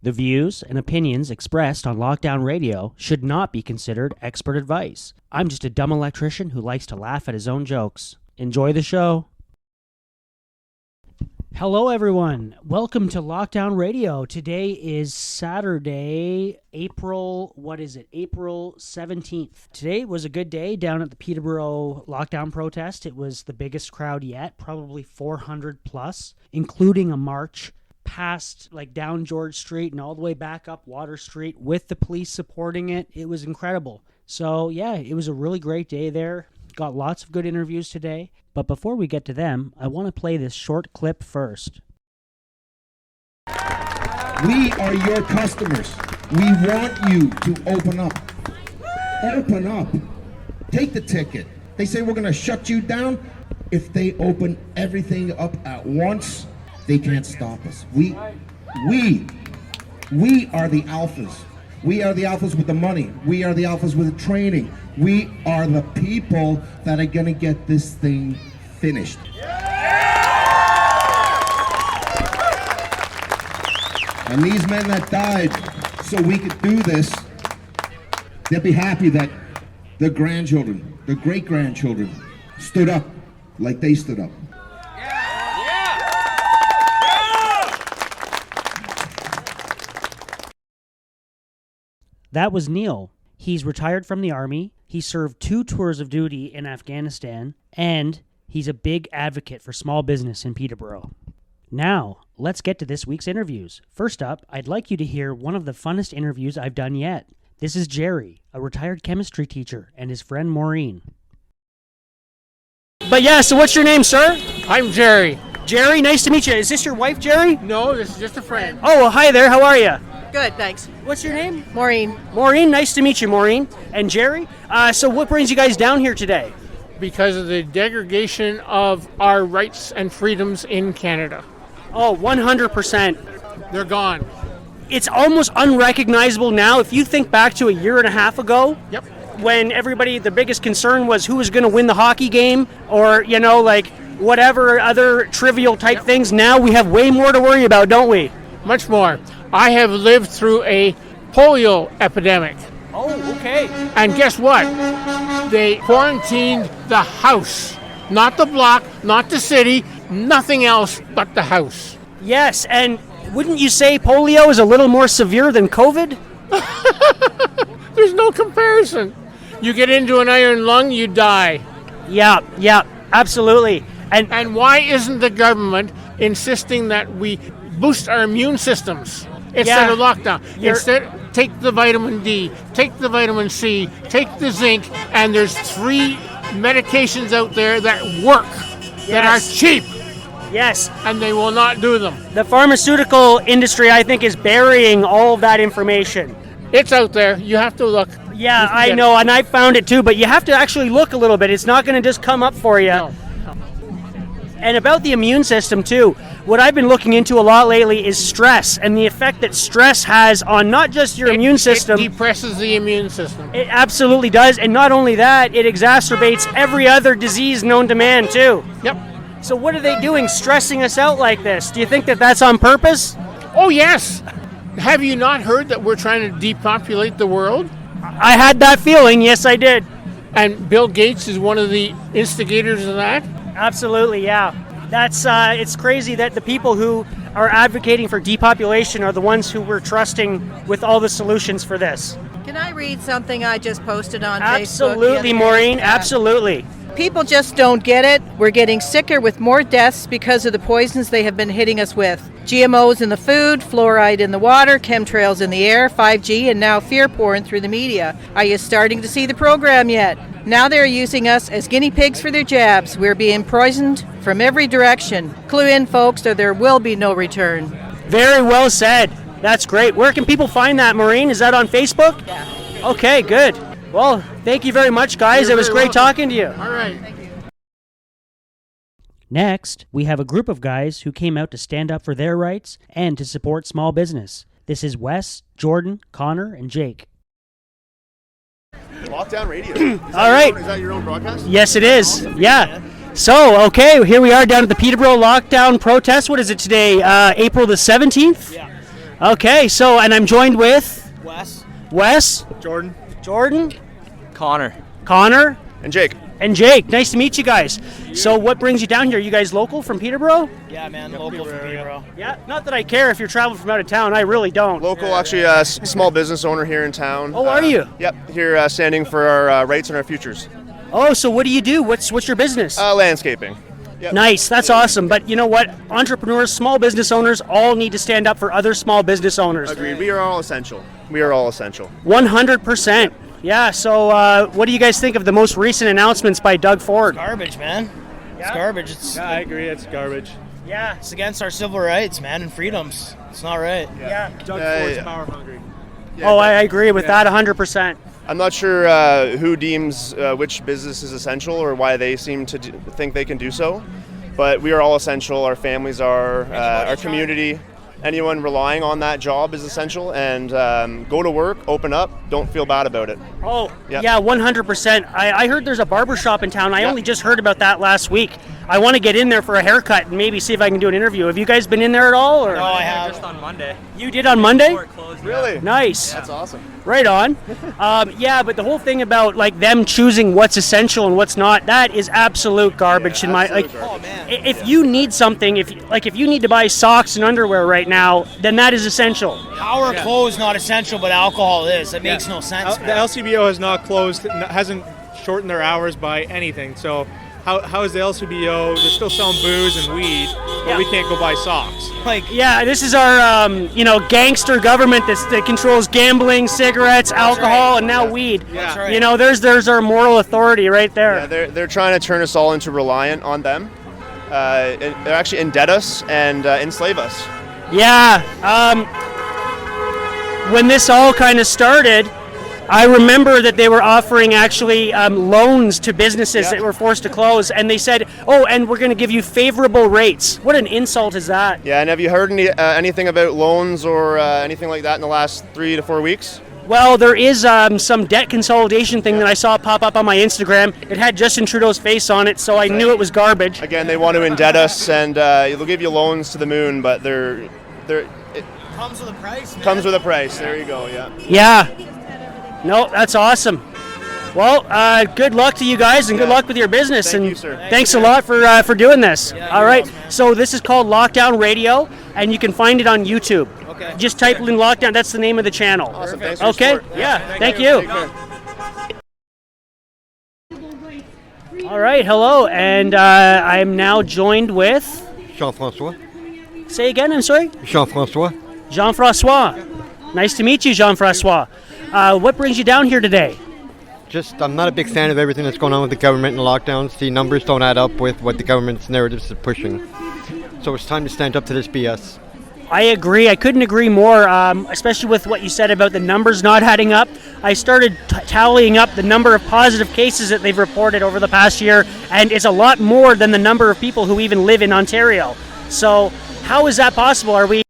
The views and opinions expressed on Lockdown Radio should not be considered expert advice. I'm just a dumb electrician who likes to laugh at his own jokes. Enjoy the show. Hello, everyone. Welcome to Lockdown Radio. Today is Saturday, April 17th. Today was a good day down at the Peterborough lockdown protest. It was the biggest crowd yet, probably 400 plus, including a march past, down George Street and all the way back up Water Street with the police supporting it. It was incredible. So, yeah, it was a really great day there. Got lots of good interviews today. But before we get to them, I want to play this short clip first. We are your customers. We want you to open up. Open up. Take the ticket. They say we're going to shut you down. If they open everything up at once, they can't stop us. We are the alphas. We are the alphas with the money. We are the alphas with the training. We are the people that are going to get this thing finished. And these men that died so we could do this, they'll be happy that their grandchildren, their great-grandchildren stood up like they stood up. That was Neil. He's retired from the Army, he served 2 tours of duty in Afghanistan, and he's a big advocate for small business in Peterborough. Now, let's get to this week's interviews. First up, I'd like you to hear one of the funnest interviews I've done yet. This is Jerry, a retired chemistry teacher, and his friend Maureen. But yeah, so what's your name, sir? I'm Jerry. Jerry, nice to meet you. Is this your wife, Jerry? No, this is just a friend. Oh, well, hi there. How are you? Good, thanks. What's your name? Maureen. Maureen, nice to meet you, Maureen. And Jerry, so what brings you guys down here today? Because of the degradation of our rights and freedoms in Canada. Oh, 100%. They're gone. It's almost unrecognizable now. If you think back to a year and a half ago, Yep. when everybody, the biggest concern was who was going to win the hockey game or, whatever other trivial type things. Now we have way more to worry about, don't we? Much more. I have lived through a polio epidemic. Oh, okay. And guess what? They quarantined the house. Not the block, not the city, nothing else but the house. Yes, and wouldn't you say polio is a little more severe than COVID? There's no comparison. You get into an iron lung, you die. Yeah, absolutely. And why isn't the government insisting that we boost our immune systems instead of lockdown? Instead, take the vitamin D, take the vitamin C, take the zinc, and there's 3 medications out there that work, that are cheap. Yes. And they will not do them. The pharmaceutical industry, I think, is burying all of that information. It's out there. You have to look. Yeah, I know, and I found it too, but you have to actually look a little bit. It's not going to just come up for you. No. And about the immune system too, what I've been looking into a lot lately is stress and the effect that stress has on not just your immune system. It depresses the immune system. It absolutely does, and not only that, it exacerbates every other disease known to man too. Yep. So what are they doing, stressing us out like this? Do you think that that's on purpose? Oh, yes. Have you not heard that we're trying to depopulate the world? I had that feeling, yes I did. And Bill Gates is one of the instigators of that? Absolutely, yeah. That's it's crazy that the people who are advocating for depopulation are the ones who we're trusting with all the solutions for this. Can I read something I just posted on Facebook? Absolutely, Maureen, absolutely. People just don't get it. We're getting sicker with more deaths because of the poisons they have been hitting us with. GMOs in the food, fluoride in the water, chemtrails in the air, 5G, and now fear porn through the media. Are you starting to see the program yet? Now they're using us as guinea pigs for their jabs. We're being poisoned from every direction. Clue in, folks, or there will be no return. Very well said. That's great. Where can people find that, Maureen? Is that on Facebook? Yeah. Okay, good. Well, thank you very much, guys. It was great talking to you. All right. Thank you. Next, we have a group of guys who came out to stand up for their rights and to support small business. This is Wes, Jordan, Connor, and Jake. Lockdown Radio. All right. Is that your own broadcast? Yes, it is. Yeah. So, okay, here we are down at the Peterborough lockdown protest. What is it today? April the 17th? Yeah. Okay, so, and I'm joined with Wes, Jordan, Connor, And Jake. and Jake. Nice to meet you guys. So what brings you down here? You guys local from Peterborough? Yeah, man, local from Peterborough. Yeah, not that I care if you're traveling from out of town. I really don't. Local, actually, a small business owner here in town. Oh, are you? Yep, here standing for our rights and our futures. Oh, so what do you do? What's your business? Landscaping. Yep. Nice, that's awesome. But you know what? Entrepreneurs, small business owners all need to stand up for other small business owners. Agreed. We are all essential. 100%. Yeah, so what do you guys think of the most recent announcements by Doug Ford? Garbage, man. It's garbage. I agree. It's garbage. Yeah. It's against our civil rights, man, and freedoms. It's not right. Yeah. Doug Ford's power hungry. Yeah, Oh, I agree with that 100%. I'm not sure who deems which business is essential or why they seem to think they can do so, but we are all essential. Our families are, our community. Anyone relying on that job is essential, and go to work, open up, don't feel bad about it. Oh, Yep. yeah, 100%. I heard there's a barber shop in town. I only just heard about that last week. I want to get in there for a haircut and maybe see if I can do an interview. Have you guys been in there at all? Or? No, I have. Just on Monday. You did on Monday? Before it closed. Really? Nice. That's awesome. Right on. Yeah, but the whole thing about like them choosing what's essential and what's not, that is absolute garbage in my absolute like. garbage. Oh, man. If you need something, if you need to buy socks and underwear right now, then that is essential. How are clothes not essential, but alcohol is? It makes no sense, The man. LCBO has not closed, hasn't shortened their hours by anything. So how is the LCBO? They're still selling booze and weed, but we can't go buy socks. Like, Yeah, this is our gangster government that controls gambling, cigarettes, alcohol, right. and now weed. That's right. You know, there's our moral authority right there. Yeah, they're trying to turn us all into reliant on them. They're actually indebt us and enslave us. Yeah. When this all kind of started, I remember that they were offering actually loans to businesses that were forced to close, and they said, "Oh, and we're going to give you favorable rates." What an insult is that? Yeah, and have you heard anything about loans or anything like that in the last 3 to 4 weeks? Well, there is some debt consolidation thing that I saw pop up on my Instagram. It had Justin Trudeau's face on it, so I knew it was garbage. Again, they want to indebt us, and they'll give you loans to the moon, but it comes with a price, man. comes with a price. There you go. Yeah. Yeah. No, that's awesome. Well, good luck to you guys, and good luck with your business. Thank and you, sir. Thanks a lot for doing this. Yeah, All you're right. welcome, man. So this is called Lockdown Radio, and you can find it on YouTube. Okay. Just type in Lockdown. That's the name of the channel. Awesome. Thanks for your Okay. support. Yeah. Thank you. Take care. All right. Hello, and I am now joined with. Jean-François. Say again. I'm sorry. Jean-François. Jean-François. Nice to meet you, Jean-François. What brings you down here today? Just, I'm not a big fan of everything that's going on with the government and lockdowns. The numbers don't add up with what the government's narratives are pushing. So it's time to stand up to this BS. I agree. I couldn't agree more, especially with what you said about the numbers not adding up. I started tallying up the number of positive cases that they've reported over the past year, and it's a lot more than the number of people who even live in Ontario. So how is that possible? Are we...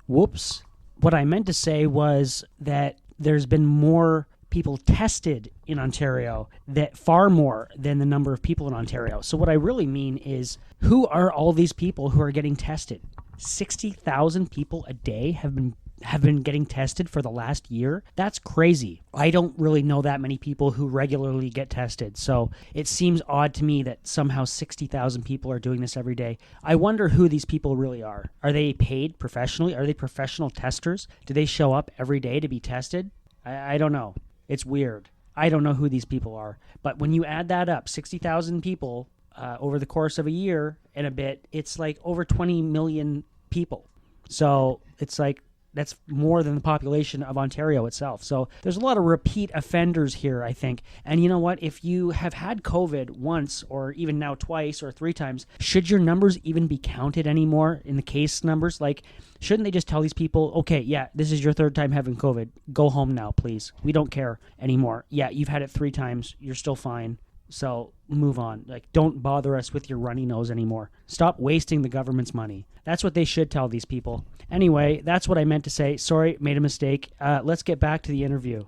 Whoops. What I meant to say was that there's been more people tested in Ontario, that far more than the number of people in Ontario. So what I really mean is, who are all these people who are getting tested? 60,000 people a day have been getting tested for the last year. That's crazy. I don't really know that many people who regularly get tested, so it seems odd to me that somehow 60,000 people are doing this every day. I wonder who these people really are. Are they paid professionally? Are they professional testers? Do they show up every day to be tested? I don't know. It's weird. I don't know who these people are. But when you add that up, 60,000 people over the course of a year and a bit, it's like over 20 million people. So it's like, that's more than the population of Ontario itself. So there's a lot of repeat offenders here, I think. And you know what? If you have had COVID once or even now twice or 3 times, should your numbers even be counted anymore in the case numbers? Like, shouldn't they just tell these people, okay, yeah, this is your 3rd time having COVID. Go home now, please. We don't care anymore. Yeah, you've had it 3 times. You're still fine. So move on. Like, don't bother us with your runny nose anymore. Stop wasting the government's money. That's what they should tell these people. Anyway, that's what I meant to say. Sorry, made a mistake. Let's get back to the interview.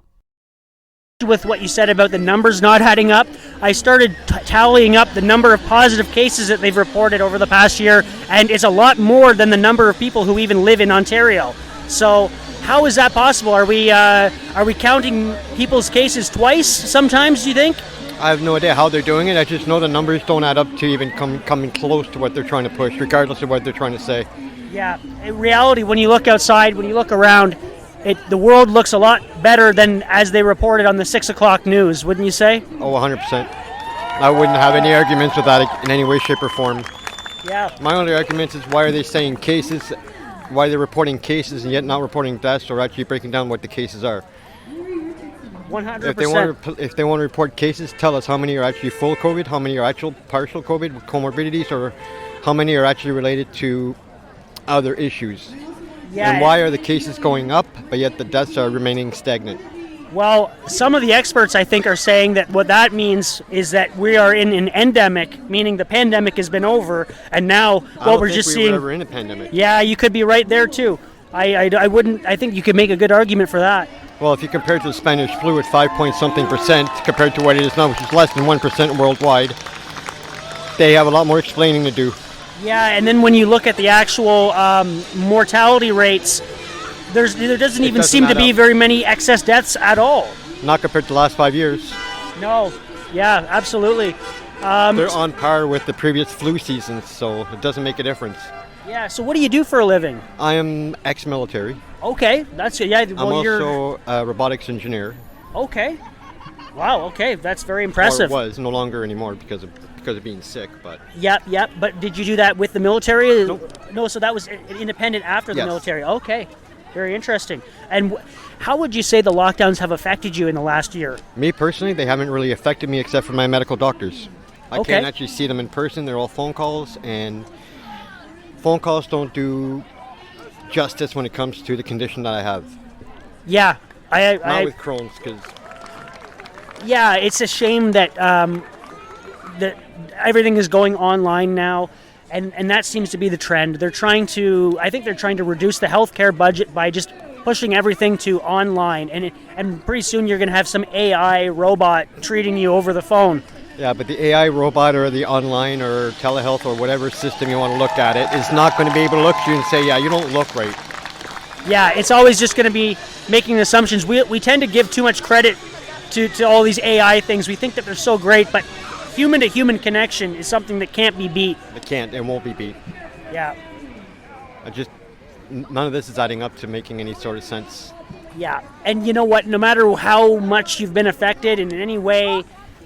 With what you said about the numbers not adding up, I started tallying up the number of positive cases that they've reported over the past year, and it's a lot more than the number of people who even live in Ontario. So how is that possible? Are we counting people's cases twice sometimes, do you think? I have no idea how they're doing it. I just know the numbers don't add up to even coming close to what they're trying to push, regardless of what they're trying to say. Yeah, in reality, when you look outside, when you look around, the world looks a lot better than as they reported on the 6 o'clock news, wouldn't you say? Oh, 100%. I wouldn't have any arguments with that in any way, shape, or form. Yeah. My only argument is why are they saying cases, why they're reporting cases and yet not reporting deaths or actually breaking down what the cases are. 100%. If they want to report cases, tell us how many are actually full COVID, how many are actual partial COVID with comorbidities, or how many are actually related to other issues. Yeah. And why are the cases going up, but yet the deaths are remaining stagnant? Well, some of the experts, I think, are saying that what that means is that we are in an endemic, meaning the pandemic has been over, and now what we're just seeing. Were ever in a pandemic. Yeah, you could be right there too. I wouldn't. I think you could make a good argument for that. Well, if you compare it to the Spanish flu at 5-point-something% compared to what it is now, which is less than 1% worldwide, they have a lot more explaining to do. Yeah, and then when you look at the actual mortality rates, there doesn't even seem to be very many excess deaths at all. Not compared to the last 5 years. No. Yeah, absolutely. They're on par with the previous flu seasons, so it doesn't make a difference. Yeah, so what do you do for a living? I am ex-military. Okay, that's it. Yeah, well, I'm also a robotics engineer. Okay. Wow, okay, that's very impressive. Or was, no longer anymore because of being sick, but... Yep, but did you do that with the military? Nope. No, so that was independent after the Yes. military. Okay, very interesting. And how would you say the lockdowns have affected you in the last year? Me personally, they haven't really affected me except for my medical doctors. I Okay. can't actually see them in person. They're all phone calls, and phone calls don't do justice when it comes to the condition that I have. Yeah, Not with Crohn's, because... Yeah, it's a shame that that everything is going online now, and that seems to be the trend. I think they're trying to reduce the healthcare budget by just pushing everything to online, and pretty soon you're going to have some AI robot treating you over the phone. Yeah, but the AI robot or the online or telehealth or whatever system you want to look at it is not going to be able to look at you and say, yeah, you don't look right. Yeah, it's always just going to be making assumptions. We tend to give too much credit to all these AI things. We think that they're so great, but human-to-human connection is something that can't be beat. It can't and won't be beat. Yeah. None of this is adding up to making any sort of sense. Yeah, and you know what? No matter how much you've been affected in any way,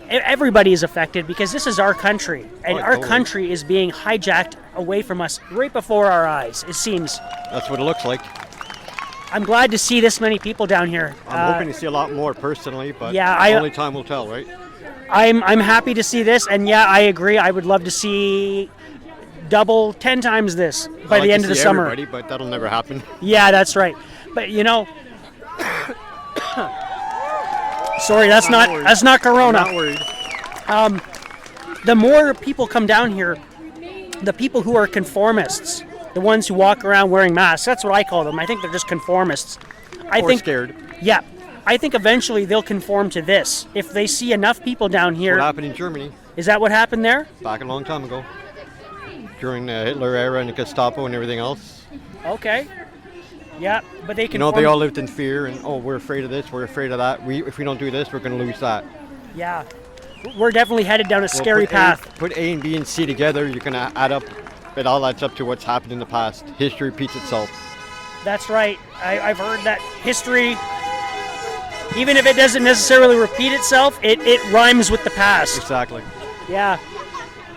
everybody is affected because this is our country, and our country is being hijacked away from us right before our eyes, it seems. That's what it looks like. I'm glad to see this many people down here. I'm hoping to see a lot more personally, but yeah, only time will tell, right? I'm happy to see this, and yeah, I agree. I would love to see double, 10 times this by the end of the summer. But that'll never happen. Yeah, that's right. But you know, sorry, that's not Corona. I'm not worried. The more people come down here, the people who are conformists, the ones who walk around wearing masks, that's what I call them. I think they're just conformists. I think scared. Yeah. I think eventually they'll conform to this. If they see enough people down here. What happened in Germany? Is that what happened there? Back a long time ago. During the Hitler era and the Gestapo and everything else. Okay. Yeah, but they can. You know, they all lived in fear and, we're afraid of this, we're afraid of that. If we don't do this, we're going to lose that. Yeah. We're definitely headed down a scary path. Put A and B and C together, you're going to add up. It all adds up to what's happened in the past. History repeats itself. That's right. I've heard that history, even if it doesn't necessarily repeat itself, it rhymes with the past. Exactly. Yeah.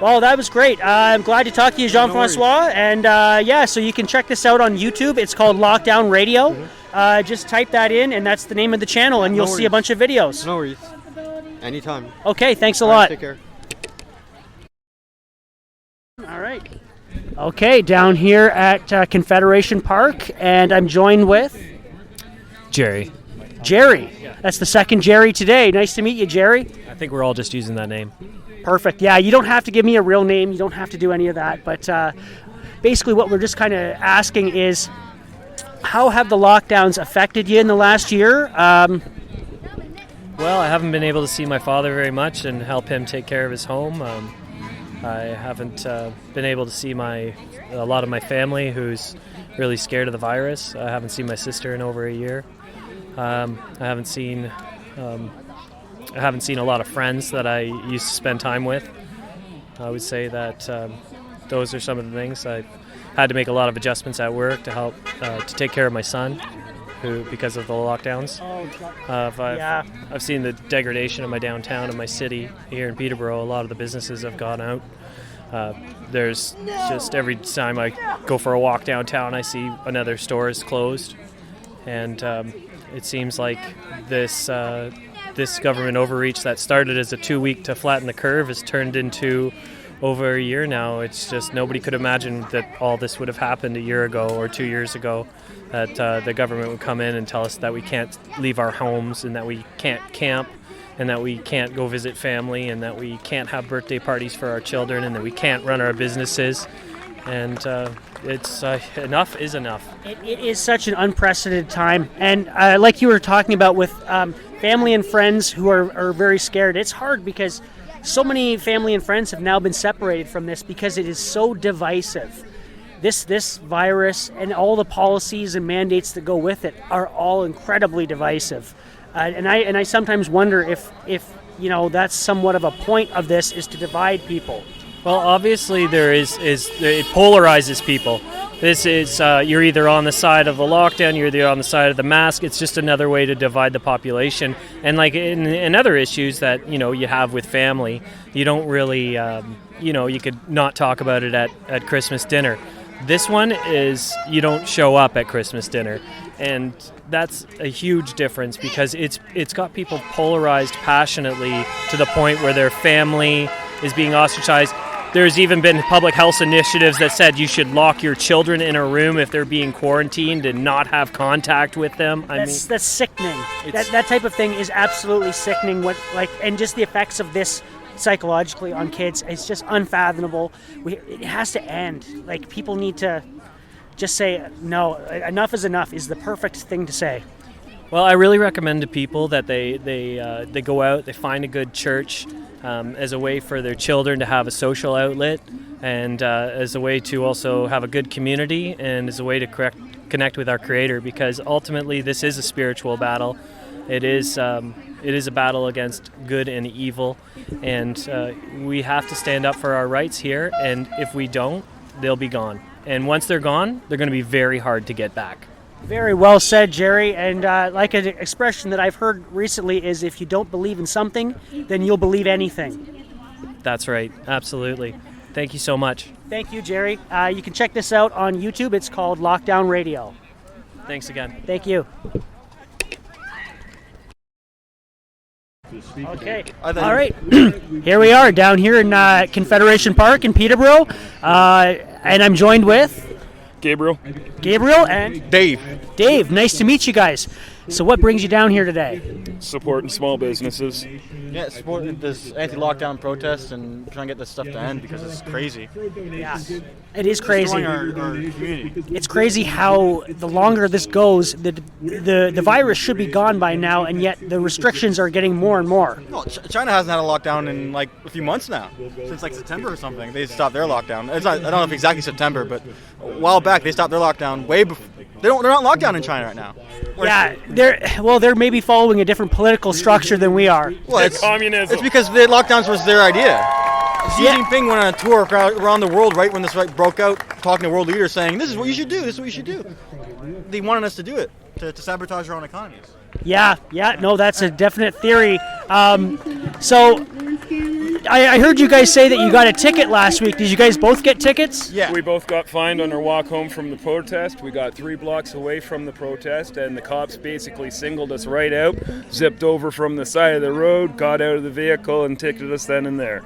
Well, that was great. I'm glad to talk to you, Jean-Francois. And so you can check this out on YouTube. It's called Lockdown Radio. Mm-hmm. Just type that in, and that's the name of the channel, and you'll see a bunch of videos. No worries. Anytime. Okay, thanks a lot. Take care. All right. Okay, down here at Confederation Park, and I'm joined with... Jerry. Jerry. That's the second Jerry today. Nice to meet you, Jerry. I think we're all just using that name. Perfect. Yeah, you don't have to give me a real name. You don't have to do any of that. But basically what we're just kind of asking is, how have the lockdowns affected you in the last year? Well, I haven't been able to see my father very much and help him take care of his home. I haven't been able to see a lot of my family who's really scared of the virus. I haven't seen my sister in over a year. I haven't seen a lot of friends that I used to spend time with. I would say that those are some of the things. I've had to make a lot of adjustments at work to help to take care of my son, who, because of the lockdowns. I've seen the degradation of my downtown and my city here in Peterborough. A lot of the businesses have gone out. There's just every time I go for a walk downtown, I see another store is closed, and it seems like this government overreach that started as a 2-week to flatten the curve has turned into over a year now. It's just nobody could imagine that all this would have happened a year ago or 2 years ago, that the government would come in and tell us that we can't leave our homes and that we can't camp and that we can't go visit family and that we can't have birthday parties for our children and that we can't run our businesses. And it's enough is enough. It is such an unprecedented time. And like you were talking about with family and friends who are very scared, it's hard because so many family and friends have now been separated from this because it is so divisive. This virus and all the policies and mandates that go with it are all incredibly divisive. And I sometimes wonder if that's somewhat of a point of this, is to divide people. Well, obviously it polarizes people. This is you're either on the side of the lockdown, you're either on the side of the mask. It's just another way to divide the population. And like in other issues that you have with family, you don't really you could not talk about it at Christmas dinner. This one is you don't show up at Christmas dinner, and that's a huge difference because it's got people polarized passionately to the point where their family is being ostracized. There's even been public health initiatives that said you should lock your children in a room if they're being quarantined and not have contact with them. That's sickening. That type of thing is absolutely sickening. And just the effects of this psychologically on kids is just unfathomable. It has to end. Like, people need to just say no. Enough is enough is the perfect thing to say. Well, I really recommend to people that they go out, they find a good church as a way for their children to have a social outlet, and as a way to also have a good community, and as a way to connect with our Creator, because ultimately this is a spiritual battle. It is a battle against good and evil, and we have to stand up for our rights here, and if we don't, they'll be gone. And once they're gone, they're going to be very hard to get back. Very well said, Jerry. And like an expression that I've heard recently is, if you don't believe in something, then you'll believe anything. That's right. Absolutely. Thank you so much. Thank you, Jerry. You can check this out on YouTube. It's called Lockdown Radio. Thanks again. Thank you. Okay. All right. Here we are down here in Confederation Park in Peterborough. And I'm joined with Gabriel and Dave, nice to meet you guys. So what brings you down here today? supporting small businesses. Yeah, supporting this anti-lockdown protest and trying to get this stuff to end because it's crazy. Yeah, it is crazy. Our community. It's crazy how the longer this goes, the virus should be gone by now, and yet the restrictions are getting more and more. Well, China hasn't had a lockdown in like a few months now, since like September or something. They stopped their lockdown. It's not, I don't know if exactly September, but a while back they stopped their lockdown way before. They're not locked down in China right now. Yeah, they're maybe following a different political structure than we are. Well, it's communism. It's because the lockdowns was their idea. Xi Jinping went on a tour around the world right when this broke out, talking to world leaders, saying, "This is what you should do. This is what you should do." They wanted us to do it to sabotage our own economies. Yeah, no, that's a definite theory. So I heard you guys say that you got a ticket last week. Did you guys both get tickets? Yeah. We both got fined on our walk home from the protest. We got 3 blocks away from the protest, and the cops basically singled us right out, zipped over from the side of the road, got out of the vehicle, and ticketed us then and there.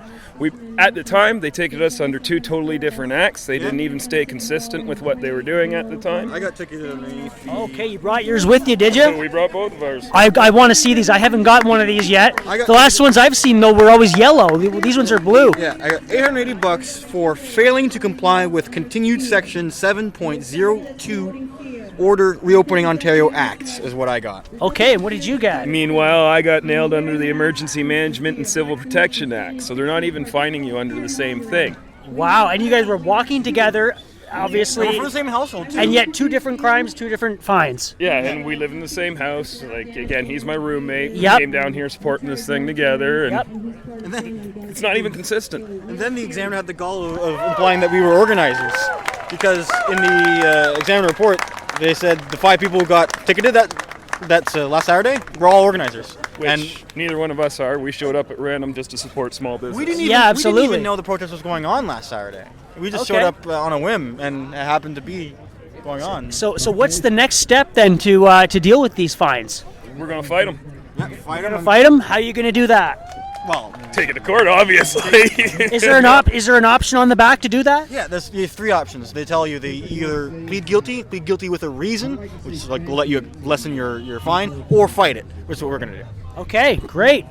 At the time, they ticketed us under 2 totally different acts. They didn't even stay consistent with what they were doing at the time. I got ticketed underneath. Okay, you brought yours with you, did you? So we brought both of ours. I want to see these. I haven't got one of these yet. The last ones I've seen, though, were always yellow. These ones are blue. Yeah, I got $880 for failing to comply with continued section 7.02 Order Reopening Ontario Act is what I got. Okay, and what did you get? Meanwhile, I got nailed under the Emergency Management and Civil Protection Act, so they're not even fining you under the same thing. Wow, and you guys were walking together, obviously. We're from the same household, too. And yet 2 different crimes, 2 different fines. Yeah, and we live in the same house. Like, again, he's my roommate. Yep. We came down here supporting this thing together, and, And then, it's not even consistent. and then the examiner had the gall of implying that we were organizers. Because in the examiner report, they said the 5 people who got ticketed that's last Saturday were all organizers. Which And neither one of us are. We showed up at random just to support small business. we didn't even know the protest was going on last Saturday. We just showed up on a whim, and it happened to be going on. So what's the next step then to deal with these fines? We're going to fight them. Yeah, fight them. Fight them? How are you going to do that? Well, take it to court, obviously. Is there an option on the back to do that? yeah, you have 3 options. They tell you they either plead guilty with a reason, which is like will let you lessen your fine, or fight it, which is what we're going to do. Okay, great.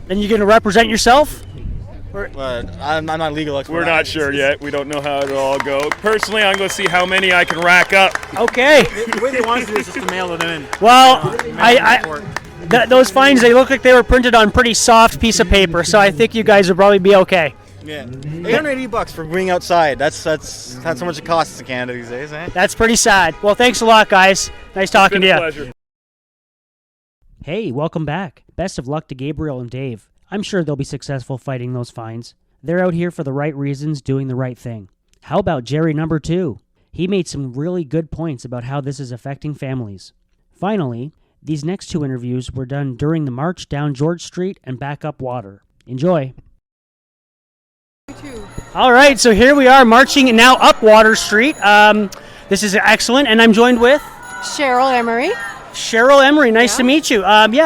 Then you're going to represent yourself? I'm not a legal expert. We're not sure yet. We don't know how it'll all go. Personally, I'm going to see how many I can rack up. Okay. The way they want us to do is just to mail it in. Well, those fines, they look like they were printed on pretty soft piece of paper, so I think you guys will probably be okay. Yeah, $880 for being outside. That's how much it costs in Canada these days, eh? That's pretty sad. Well, thanks a lot, guys. Nice talking to you. Pleasure. Hey, welcome back. Best of luck to Gabriel and Dave. I'm sure they'll be successful fighting those fines. They're out here for the right reasons, doing the right thing. How about Jerry number 2? He made some really good points about how this is affecting families. Finally, these next 2 interviews were done during the march down George Street and back up Water. Enjoy. All right, so here we are marching now up Water Street. This is excellent, and I'm joined with Cheryl Emery. Cheryl Emery, nice to meet you.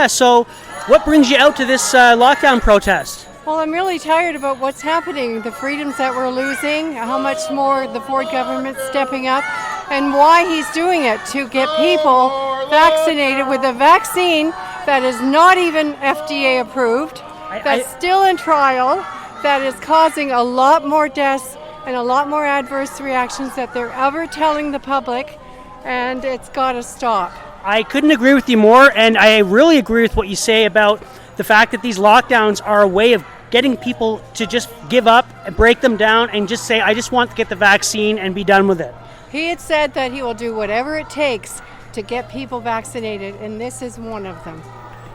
So what brings you out to this lockdown protest? Well, I'm really tired about what's happening, the freedoms that we're losing, how much more the Ford government's stepping up, and why he's doing it to get people vaccinated with a vaccine that is not even FDA approved, that's still in trial, that is causing a lot more deaths and a lot more adverse reactions that they're ever telling the public, and it's got to stop. I couldn't agree with you more, and I really agree with what you say about the fact that these lockdowns are a way of getting people to just give up and break them down and just say, I just want to get the vaccine and be done with it. He had said that he will do whatever it takes to get people vaccinated, and this is one of them.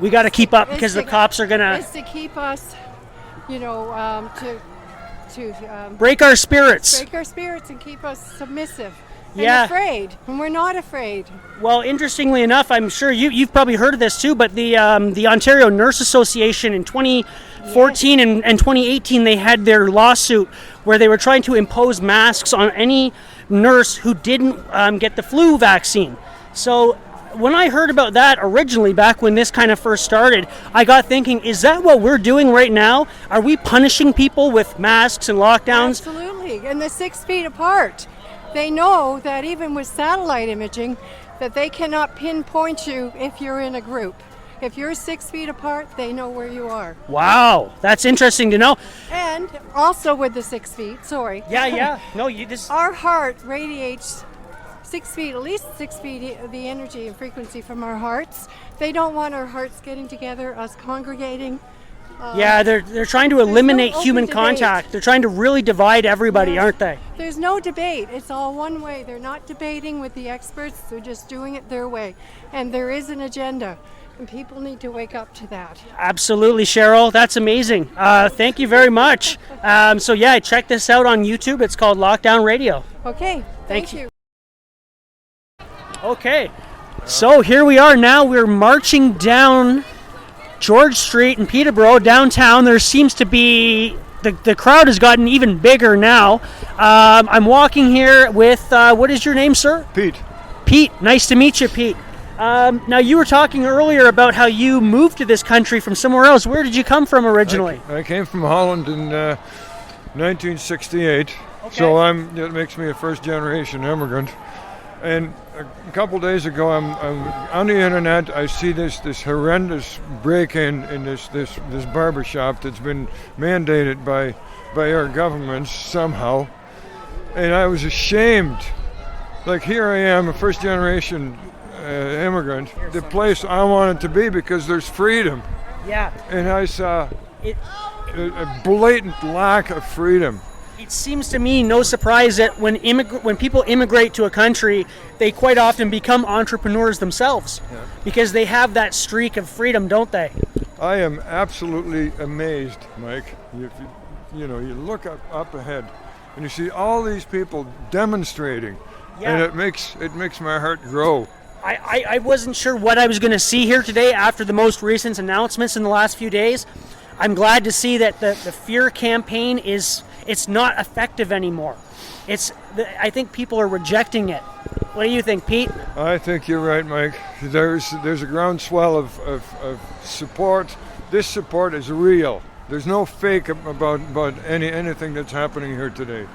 We got to keep up because the cops are going to... It's to keep us, break our spirits. Break our spirits and keep us submissive. Yeah. And afraid, and we're not afraid. Well, interestingly enough, I'm sure you've probably heard of this too, but the Ontario Nurse Association in 2014 and 2018, they had their lawsuit where they were trying to impose masks on any nurse who didn't get the flu vaccine. So when I heard about that originally, back when this kind of first started, I got thinking, is that what we're doing right now? Are we punishing people with masks and lockdowns? Absolutely, and the 6 feet apart. They know that even with satellite imaging, that they cannot pinpoint you if you're in a group. If you're 6 feet apart, they know where you are. Wow, that's interesting to know. And also with the 6 feet, Yeah. No, our heart radiates 6 feet, at least 6 feet, the energy and frequency from our hearts. They don't want our hearts getting together, us congregating. They're trying to eliminate human contact. They're trying to really divide everybody, aren't they? There's no debate. It's all one way. They're not debating with the experts. They're just doing it their way. And there is an agenda, and people need to wake up to that. Absolutely, Cheryl. That's amazing. Thank you very much. Check this out on YouTube. It's called Lockdown Radio. Okay. Thank you. Okay. So here we are now. We're marching down George Street in Peterborough, downtown. There seems to be, the crowd has gotten even bigger now. I'm walking here with, what is your name, sir? Pete. Pete, nice to meet you, Pete. Now, you were talking earlier about how you moved to this country from somewhere else. Where did you come from originally? I came from Holland in 1968, so that makes me a first-generation immigrant. And a couple days ago, I'm on the internet. I see this horrendous break-in in this barber shop that's been mandated by our governments somehow, and I was ashamed like here I am, a first generation immigrant. The place I wanted to be because there's freedom. Yeah. And I saw a blatant lack of freedom. It seems to me no surprise that when people immigrate to a country, they quite often become entrepreneurs themselves because they have that streak of freedom, don't they? I am absolutely amazed, Mike. You look up ahead and you see all these people demonstrating, and it makes my heart grow. I wasn't sure what I was going to see here today after the most recent announcements in the last few days. I'm glad to see that the fear campaign it's not effective anymore. I think people are rejecting it. What do you think, Pete? I think you're right, Mike. There's a groundswell of support. This support is real. There's no fake about anything that's happening here today.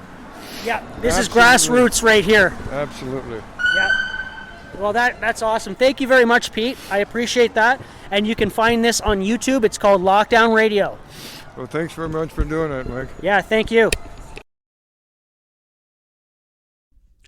Yeah, this is grassroots right here. Absolutely. Yeah. Well, that's awesome. Thank you very much, Pete. I appreciate that. And you can find this on YouTube. It's called Lockdown Radio. Well, thanks very much for doing that, Mike. Yeah, thank you.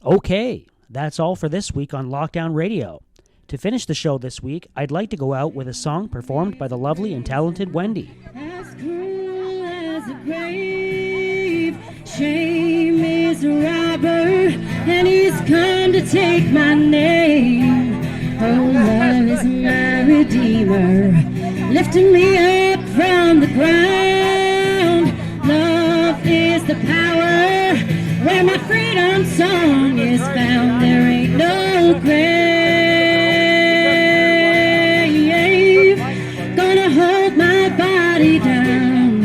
Okay, that's all for this week on Lockdown Radio. To finish the show this week, I'd like to go out with a song performed by the lovely and talented Wendy. As cruel as a grave, shame is a robber, and he's come to take my name. Oh, love is my redeemer, lifting me up from the ground. Love is the power, where my freedom song is found. There ain't no grave gonna hold my body down.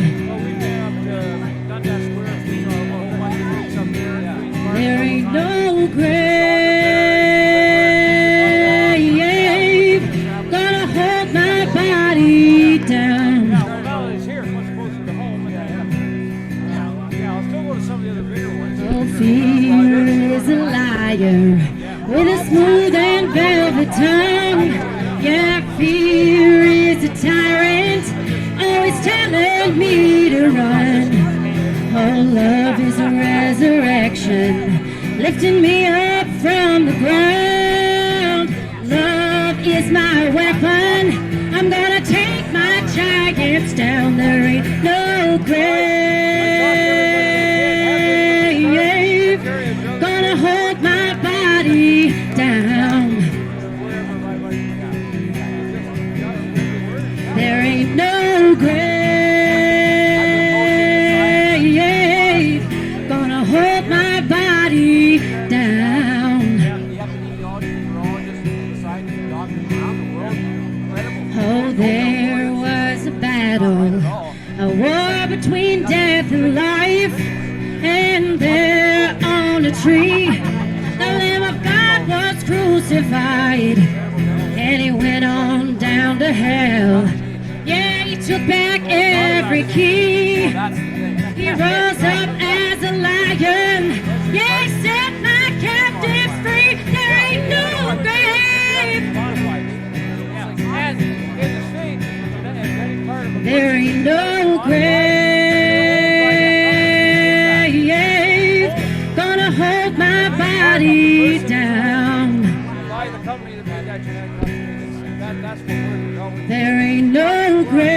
There ain't no grave gonna hold my body down. Oh, fear is a liar with a smooth and velvet tongue. Yeah, fear is a tyrant, always telling me to run. Oh, love is a resurrection, lifting me up from the ground. Love is my weapon, I'm gonna take my giants down. There ain't no grave gonna hold my body down. There ain't no grave gonna hold my body down. Oh, there was a battle, a war between death and life, and there on a tree, the Lamb of God was crucified, and he went on down to hell. Yeah, he took back every key. He rose up as a lion. Yeah, he set my captives free. There ain't no grave. There ain't no grave gonna hold my body down. There ain't no grave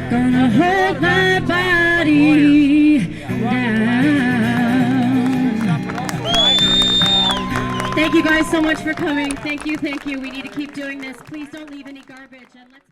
gonna hold my body down. Thank you guys so much for coming. Thank you. We need to keep doing this. Please don't leave any garbage, and let's